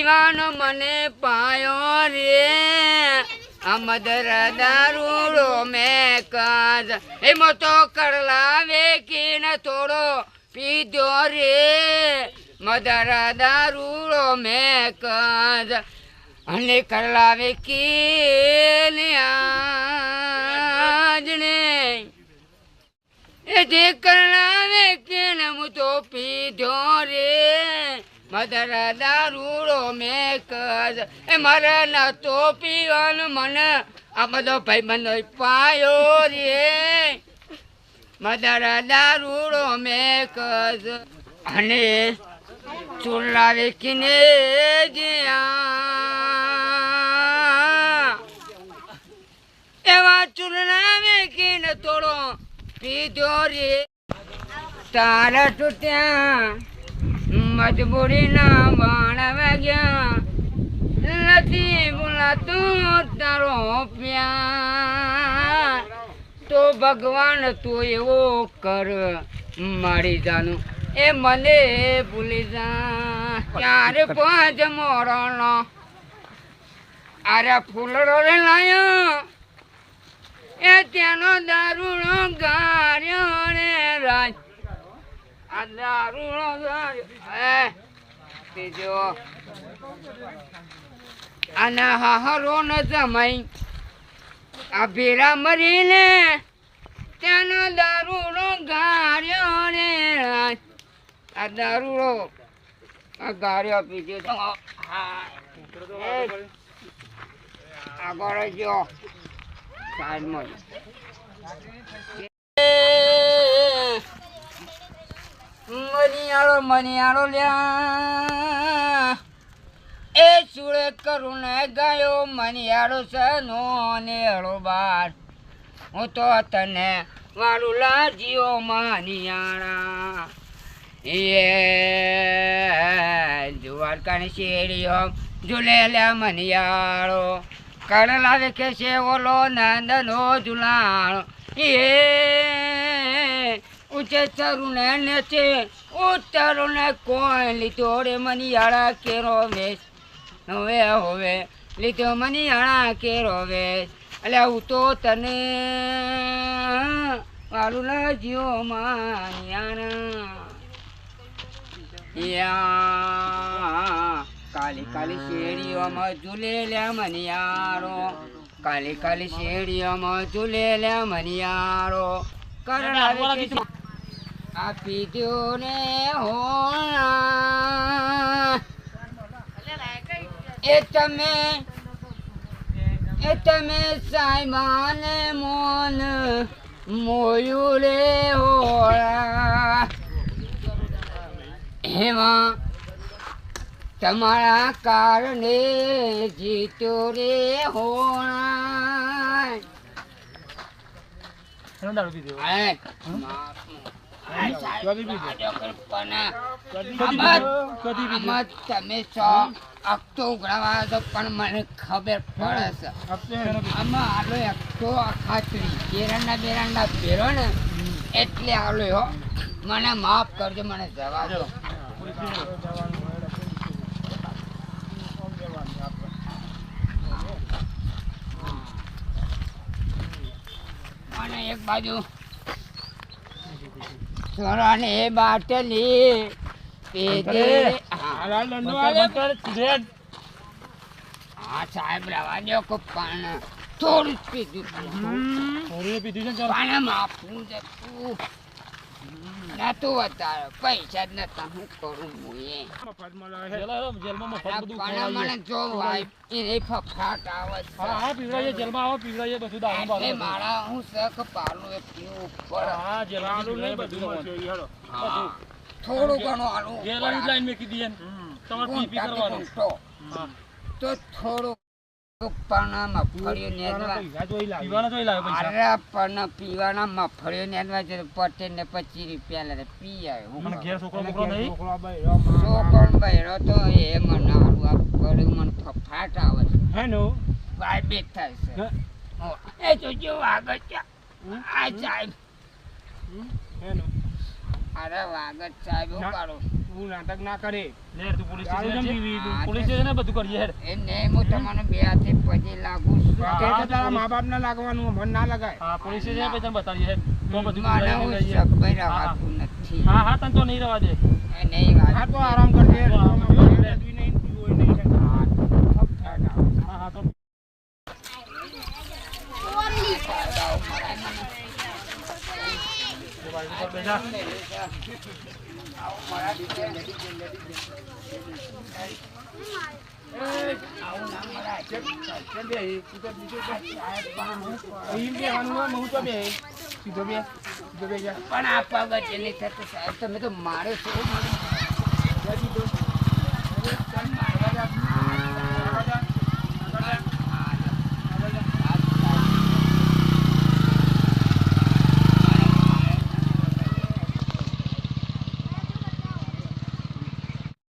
પીવાનો મને પાયો રે અમદર દારૂડો મેં કાજ એમાં તો કરલા વેકીને થોડો પીધો રે મદર દારૂડો મેં કાજ અને કરલા વેકીને આજને એ જે કરલા વેકીને હું તો પીધો રે મદર દારૂડો મેં કાજ એ મારે ના તો પીવાનું મને આ બધો ભાઈબંધો પાયો રે મદર દારૂડો મેં કાજ અને ચૂલા વેકીને જ્યાં એવા ચૂલા વેકીને થોડો પીધો રે તારા તૂટ્યા મજબૂરીના બાણ વાગ્યા નથી બોલાતું તારો પ્યાર તો ભગવાન તું એવો કર મારી જાનું એ મને ભૂલી જા ક્યારે પાંચ મોરનો અરે ફૂલડો રે લાયો એ ત્યાંનો દારૂનો ગાર્યો રે રાજ આ દારૂનો ગાર્યો બીજો અને હાહરો ન જમાઈ આ ભેરા મરીને ત્યાંનો દારૂનો ગાર્યો રે રાજ આ દારૂડો આ ગાર્યો પીજો તો આગળ જો સાઈડમાં મનિયાળો લ્યા એ સુળે કરું ને ગાયો મનિયાળો સનો ને હળો બાર હું તો તને વાળું લાજ્યો મનિયાળા એ દ્વારકાની શેરીઓ ઝૂલે લ્યા મનિયાળો કડલા વેખે છે ઓલો નંદનો ઝુલાણો એ ઊંચે ચરુને નેચે ઉત્તરુને કોઈ લીધો રે મનિયાળા કેરો વેશ હવે હવે લીધો મનિયાળા કેરો વેશ એટલે હું તો તને મારું લાજ્યો માનિયાણા કાલી કાલી શેરીઓમાં ઝૂલે લ્યા મનિયાળો કાલી કાલી શેરીઓમાં ઝૂલે લ્યા મનિયાળો કરડાવે આ પીધો ને હોણા એ તમે સાહેબાને મોન મોયું રે હોળા એમાં તમારા કારણે જીતો રે હોણા તમે છો અખતો ઉઘરાવા તો પણ મને ખબર પડે છે આમાં આલો અખતો ખાતરી બેરંડા બેરંડા ભેરો ને એટલે આલો હો મને માફ કરજો મને જવા દો અને એક બાજુ સોરાને એ બાટલી પીધે હા સાહેબ રવા દો કો પણ થોડું જ પીધું પાણી માફું જતું નતું વધારે પૈસા જ નતા હું કરું મને જો એ ફફાટ આવે છે મારા હું શક પાલું એ પીવું પડે થોડું ઘણું આલું તો થોડું પીવાના મફળીઓ નેદવા છે પટે ને 25 રૂપિયા લે પી આવે છોકરો બહેરો તો એ મને આલું આ પડ્યું મને ફફાટ આવે છે ભાઈ બે થાય છે એ તો જો આગળ આ સાહેબ અરે વાગત સાહેબ કાઢો આવું નાટક ના કરે લે તું પોલીસ સ્ટેશન પોલીસ સ્ટેશન બધું કરીએ હેડ એ નહીં હું તમને બે હાથે પગે લાગુ છું તારા મા બાપ ને લાગવાનું મન ના લગાય હા પોલીસ સ્ટેશન પછી તને બતાવીએ હેડ તો બધું મને હું સગવડ રવાતું નથી હા હા તને તો નહીં રવા દે એ નહીં વાત હા તો આરામ કરજે હા હા તો બેજા પણ આ પગ જ નહીં થતું સાહેબ તમે તો મારો છો